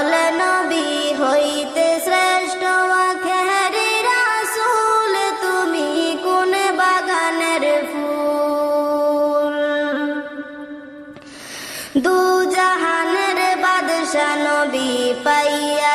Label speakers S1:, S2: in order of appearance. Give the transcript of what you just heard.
S1: সকল নবী হইতে শ্রেষ্ঠ আখেরি রাসূল, তুমি কোন বাগানের ফুল। দু জাহানের বাদশা নবী পাইয়া